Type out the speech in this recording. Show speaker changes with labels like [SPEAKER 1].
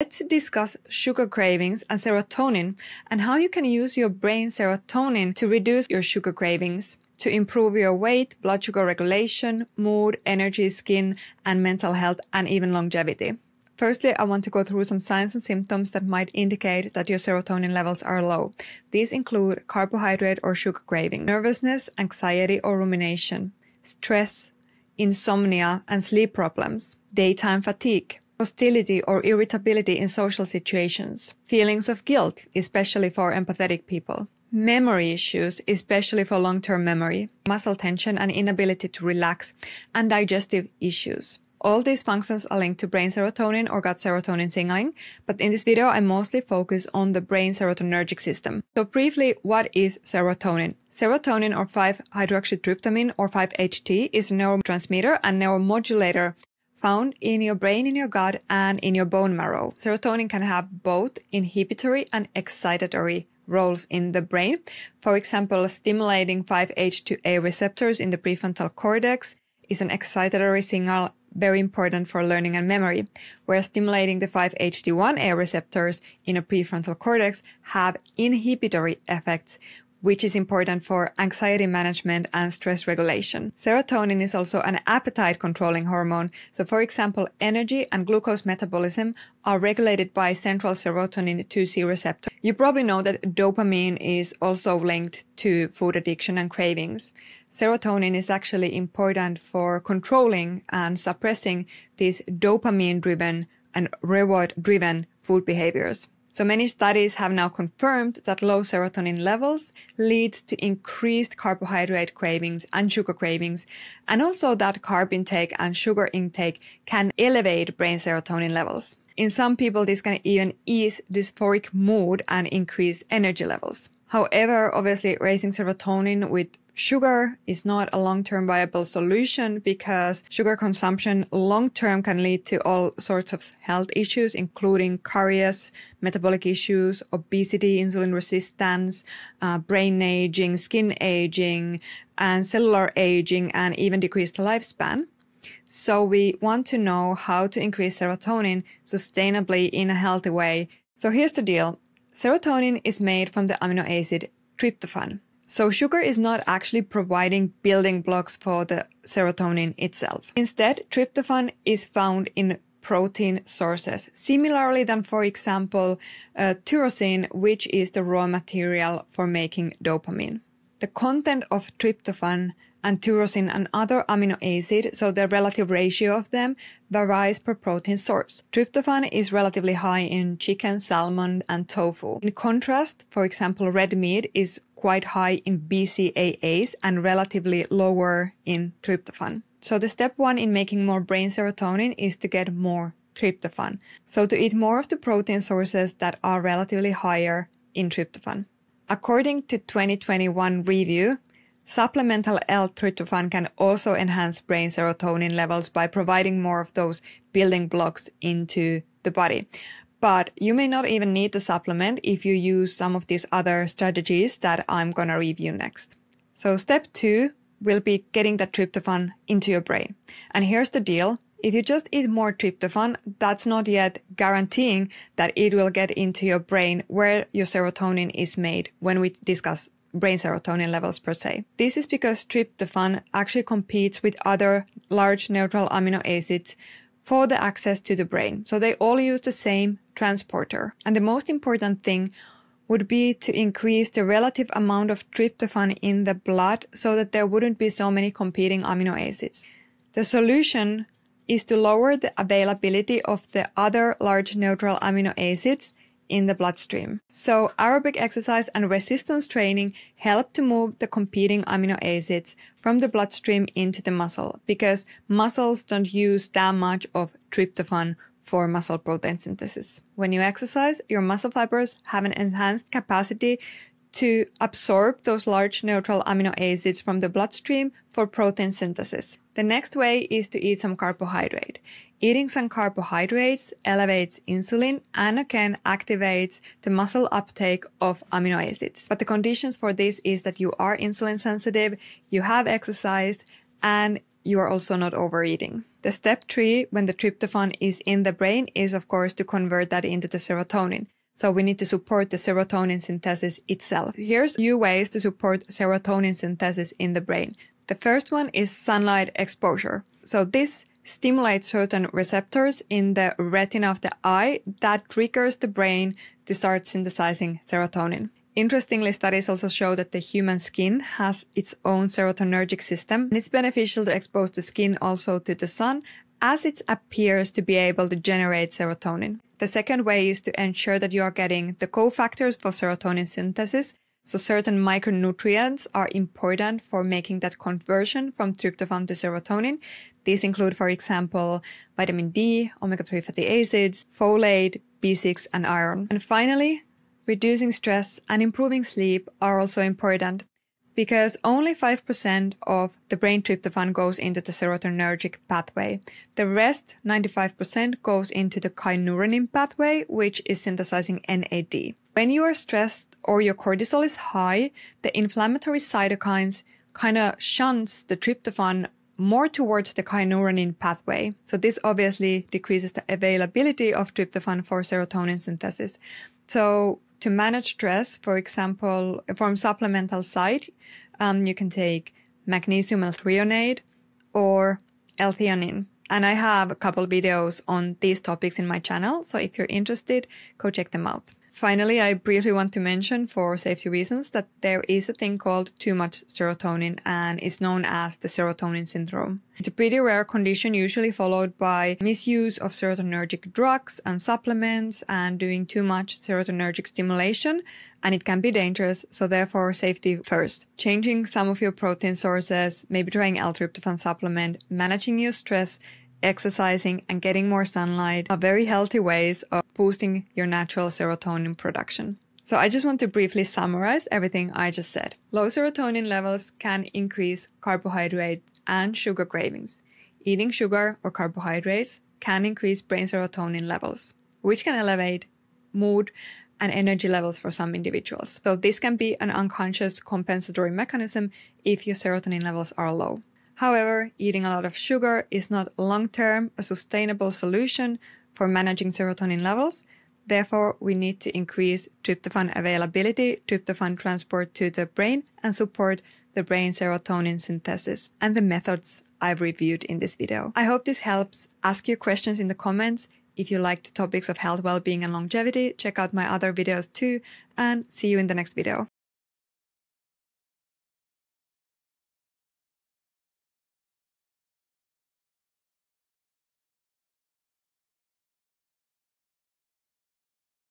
[SPEAKER 1] Let's discuss sugar cravings and serotonin and how you can use your brain serotonin to reduce your sugar cravings, to improve your weight, blood sugar regulation, mood, energy, skin, and mental health, and even longevity. Firstly, I want to go through some signs and symptoms that might indicate that your serotonin levels are low. These include carbohydrate or sugar craving, nervousness, anxiety or rumination, stress, insomnia and sleep problems, daytime fatigue, hostility or irritability in social situations, feelings of guilt, especially for empathetic people, memory issues, especially for long-term memory, muscle tension and inability to relax, and digestive issues. All these functions are linked to brain serotonin or gut serotonin signaling, but in this video I mostly focus on the brain serotonergic system. So briefly, what is serotonin? Serotonin or 5-hydroxytryptamine or 5-HT is a neurotransmitter and neuromodulator found in your brain, in your gut, and in your bone marrow. Serotonin can have both inhibitory and excitatory roles in the brain. For example, stimulating 5-HT2A receptors in the prefrontal cortex is an excitatory signal very important for learning and memory, whereas stimulating the 5-HT1A receptors in a prefrontal cortex have inhibitory effects, which is important for anxiety management and stress regulation. Serotonin is also an appetite-controlling hormone. So for example, energy and glucose metabolism are regulated by central serotonin 2C receptor. You probably know that dopamine is also linked to food addiction and cravings. Serotonin is actually important for controlling and suppressing these dopamine-driven and reward-driven food behaviors. So many studies have now confirmed that low serotonin levels leads to increased carbohydrate cravings and sugar cravings, and also that carb intake and sugar intake can elevate brain serotonin levels. In some people, this can even ease dysphoric mood and increase energy levels. However, obviously raising serotonin with sugar is not a long-term viable solution because sugar consumption long-term can lead to all sorts of health issues, including caries, metabolic issues, obesity, insulin resistance, brain aging, skin aging, and cellular aging, and even decreased lifespan. So we want to know how to increase serotonin sustainably in a healthy way. So here's the deal. Serotonin is made from the amino acid tryptophan. So sugar is not actually providing building blocks for the serotonin itself. Instead, tryptophan is found in protein sources, similarly than, for example, tyrosine, which is the raw material for making dopamine. The content of tryptophan and tyrosine and other amino acids, so the relative ratio of them, varies per protein source. Tryptophan is relatively high in chicken, salmon, and tofu. In contrast, for example, red meat is quite high in BCAAs and relatively lower in tryptophan. So the step one in making more brain serotonin is to get more tryptophan. So to eat more of the protein sources that are relatively higher in tryptophan. According to 2021 review, supplemental l-tryptophan can also enhance brain serotonin levels by providing more of those building blocks into the body. But you may not even need the supplement if you use some of these other strategies that I'm going to review next. So step 2 will be getting the tryptophan into your brain. And here's the deal. If you just eat more tryptophan, that's not yet guaranteeing that it will get into your brain where your serotonin is made when we discuss brain serotonin levels per se. This is because tryptophan actually competes with other large neutral amino acids for the access to the brain. So they all use the same transporter. And the most important thing would be to increase the relative amount of tryptophan in the blood so that there wouldn't be so many competing amino acids. The solution is to lower the availability of the other large neutral amino acids in the bloodstream. So aerobic exercise and resistance training help to move the competing amino acids from the bloodstream into the muscle because muscles don't use that much of tryptophan for muscle protein synthesis. When you exercise, your muscle fibers have an enhanced capacity to absorb those large neutral amino acids from the bloodstream for protein synthesis. The next way is to eat some carbohydrate. Eating some carbohydrates elevates insulin and again activates the muscle uptake of amino acids. But the conditions for this is that you are insulin sensitive, you have exercised, and you are also not overeating. The step 3, when the tryptophan is in the brain, is of course to convert that into the serotonin. So we need to support the serotonin synthesis itself. Here's a few ways to support serotonin synthesis in the brain. The first one is sunlight exposure. So this stimulates certain receptors in the retina of the eye that triggers the brain to start synthesizing serotonin. Interestingly, studies also show that the human skin has its own serotonergic system. And it's beneficial to expose the skin also to the sun, as it appears to be able to generate serotonin. The second way is to ensure that you are getting the cofactors for serotonin synthesis. So certain micronutrients are important for making that conversion from tryptophan to serotonin. These include, for example, vitamin D, omega-3 fatty acids, folate, B6, and iron. And finally, reducing stress and improving sleep are also important, because only 5% of the brain tryptophan goes into the serotonergic pathway. The rest, 95%, goes into the kynurenine pathway, which is synthesizing NAD. When you are stressed or your cortisol is high, the inflammatory cytokines kind of shuns the tryptophan more towards the kynurenine pathway. So this obviously decreases the availability of tryptophan for serotonin synthesis. So to manage stress, for example, from supplemental side, you can take magnesium L-threonate or L-theanine. And I have a couple videos on these topics in my channel, so if you're interested, go check them out. Finally, I briefly want to mention, for safety reasons, that there is a thing called too much serotonin and is known as the serotonin syndrome. It's a pretty rare condition, usually followed by misuse of serotonergic drugs and supplements and doing too much serotonergic stimulation, and it can be dangerous, so therefore safety first. Changing some of your protein sources, maybe trying l-tryptophan supplement, managing your stress, exercising, and getting more sunlight are very healthy ways of boosting your natural serotonin production. So I just want to briefly summarize everything I just said. Low serotonin levels can increase carbohydrate and sugar cravings. Eating sugar or carbohydrates can increase brain serotonin levels, which can elevate mood and energy levels for some individuals. So this can be an unconscious compensatory mechanism if your serotonin levels are low. However, eating a lot of sugar is not long-term a sustainable solution for managing serotonin levels. Therefore, we need to increase tryptophan availability, tryptophan transport to the brain, and support the brain serotonin synthesis and the methods I've reviewed in this video. I hope this helps. Ask your questions in the comments. If you like the topics of health, well-being, and longevity, check out my other videos too, and see you in the next video.